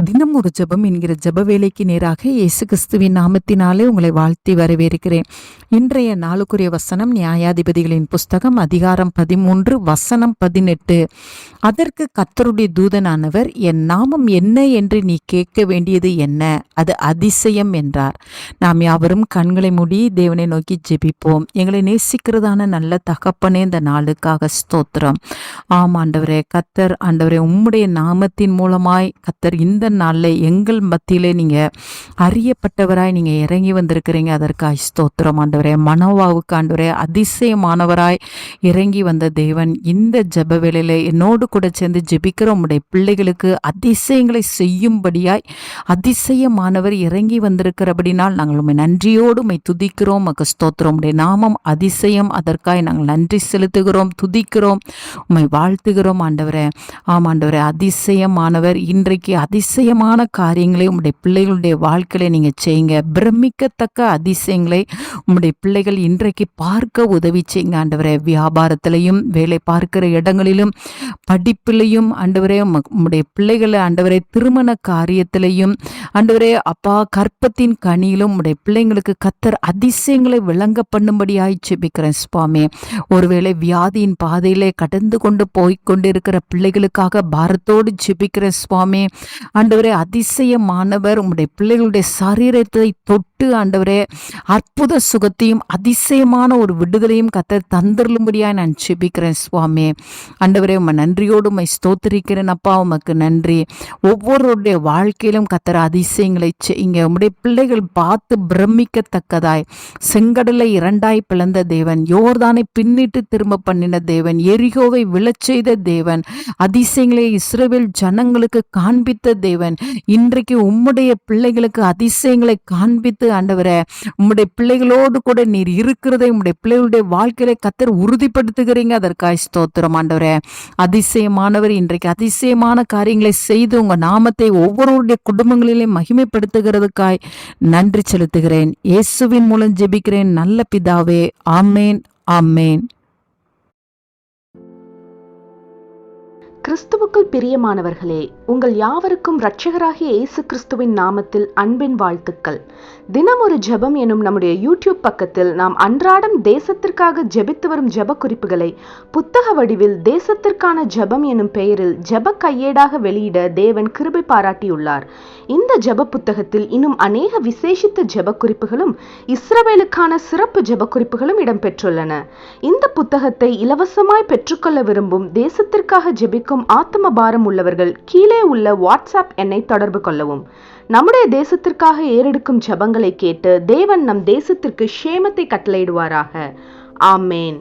தினம் ஒரு ஜெபம் என்கிற ஜெப வேலைக்கு நேராக இயேசு கிறிஸ்துவின் நாமத்தினாலே உங்களை வாழ்த்தி வரவேற்கிறேன். இன்றைய நாளுக்குரிய வசனம் நியாயாதிபதிகளின் புஸ்தகம் அதிகாரம் 13 வசனம் 18. அதற்கு கர்த்தருடைய தூதனானவர், என் நாமம் என்ன என்று நீ கேட்க வேண்டியது என்ன? அது அதிசயம் என்றார். நாம் யாவரும் கண்களை மூடி தேவனை நோக்கி ஜெபிப்போம். எங்களை நேசிக்கிறதான நல்ல தகப்பனே, இந்த நாளுக்காக ஸ்தோத்திரம். ஆண்டவரே, கர்த்தர் ஆண்டவரே, உம்முடைய நாமத்தின் மூலமாய் கர்த்தர் இந்த நாளில் எங்கள் மத்தியிலே நீங்க அறியப்பட்டவராய் நீங்க இறங்கி வந்திருக்கிறீங்க. அதற்காக ஸ்தோத்திரம் ஆண்டவரே. மனோவாவுக்கு ஆண்டவரே அதிசயமானவராய் இறங்கி வந்த தேவன் இந்த ஜெப வேளையில என்னோடு கூட சேர்ந்து ஜெபிக்கிற உம்முடைய பிள்ளைகளுக்கு அதிசயங்களை செய்யும்படியாய் அதிசயமானவர் இறங்கி வந்திருக்கிறபடினால் நாங்கள் உம்மை நன்றியோடு உம்மை துதிக்கிறோம். உமக்கு ஸ்தோத்திரம். உம்முடைய நாமம் அதிசயம். அதற்காக நாங்கள் நன்றி செலுத்துகிறோம், துதிக்கிறோம், உம்மை வாழ்த்துகிறோம் ஆண்டவரே. ஆமாண்டவரே, அதிசயமானவர் இன்றைக்கு அதிசயமான காரியங்களை உம்முடைய பிள்ளைகளுடைய வாழ்க்கையில நீங்க செய்யுங்க. பிரமிக்கத்தக்க அதிசயங்களை உம்முடைய பிள்ளைகள் இன்றைக்கு பார்க்க உதவி செய்யுங்க ஆண்டவரே. வியாபாரத்திலையும், வேலை பார்க்கிற இடங்களிலும், படிப்பிலையும் ஆண்டவரே, உம்முடைய பிள்ளைகளை ஆண்டவரே திருமண காரியத்திலையும் ஆண்டவரே அப்பா கற்பத்தின் கனியிலும் உம்முடைய பிள்ளைங்களுக்கு கர்த்தர் அதிசயங்களை விளங்க பண்ணும்படியாய் ஜெபிக்கிறேன் சுவாமி. ஒருவேளை வியாதியின் பாதையிலே கடந்து கொண்டு போய்கொண்டிருக்கிற பிள்ளைகளுக்காக பாரத்தோடு ஜெபிக்கிறேன் சுவாமி. ஆண்டவரே, அதிசயமானவர் உம்முடைய பிள்ளைகளுடைய சரீரத்தை தொட்டு ஆண்டவரே அற்புத சுகத்தையும் அதிசயமான ஒரு விடுதலையும் கர்த்தர் தந்தருளும்படியாய் நான் ஜெபிக்கிறேன் சுவாமி. ஆண்டவரே, உம்மை நன்றியோடு உம்மை ஸ்தோத்திரிக்கிறேன் அப்பா. உமக்கு நன்றி. ஒவ்வொருடைய வாழ்க்கையிலும் கர்த்தர் அதிசயங்களை செய்யுங்க. உம்முடைய பிள்ளைகள் பார்த்து பிரமிக்கத்தக்கதாய் செங்கடலை இரண்டாய் பிளந்த தேவன், யோர்தானை பின்னிட்டு திரும்ப பண்ணின தேவன், எரிகோவை விழச்செய்த தேவன், அதிசயங்களை இஸ்ரவேல் ஜனங்களுக்கு காண்பித்த தேவன், இன்றைக்கு உம்முடைய பிள்ளைகளுக்கு அதிசயங்களை காண்பித்து ஆண்டவரே உம்முடைய பிள்ளைகளோடு கூட நீர் இருக்கிறதை உம்முடைய பிள்ளைகளுடைய வாழ்க்கையில கர்த்தர் உறுதிப்படுத்துகிறீங்க. அதற்காக ஸ்தோத்திரம் ஆண்டவரே. அதிசயமானவர் இன்றைக்கு அதிசயமான காரியங்களை செய்து உங்க நாமத்தை ஒவ்வொருவருடைய குடும்பங்களிலே மகிமைப்படுத்துகிறதுக்காய் நன்றி செலுத்துகிறேன். இயேசுவின் மூலம் ஜெபிக்கிறேன் நல்ல பிதாவே. ஆமேன், ஆமேன். கிறிஸ்துவுக்குள் பிரியமானவர்களே, உங்கள் யாவருக்கும் இரட்சகராகிய இயேசு கிறிஸ்துவின் நாமத்தில் அன்பின் வாழ்த்துக்கள். தினம் ஒரு ஜெபம் எனும் நம்முடைய யூடியூப் பக்கத்தில் நாம் அன்றாடம் தேசத்திற்காக ஜெபித்து வரும் ஜெப குறிப்புகளை புத்தக வடிவில் தேசத்திற்கான ஜெபம் எனும் பெயரில் ஜெப கையேடாக வெளியிட தேவன் கிருபை பாராட்டியுள்ளார். இந்த ஜெப புத்தகத்தில் இன்னும் அநேக விசேஷித்த ஜெப குறிப்புகளும் இஸ்ரவேலுக்கான சிறப்பு ஜெப குறிப்புகளும் இடம்பெற்றுள்ளன. இந்த புத்தகத்தை இலவசமாய் பெற்றுக்கொள்ள விரும்பும் தேசத்திற்காக ஜெபிக்கும் ஆத்ம பாரம் உள்ளவர்கள் கீழே உள்ள வாட்ஸ்அப் எண்ணை தொடர்பு கொள்ளவும். நம்முடைய தேசத்திற்காக ஏறெடுக்கும் ஜெபங்களை கேட்டு தேவன் நம் தேசத்திற்கு க்ஷேமத்தை கட்டளையிடுவாராக. ஆமேன்.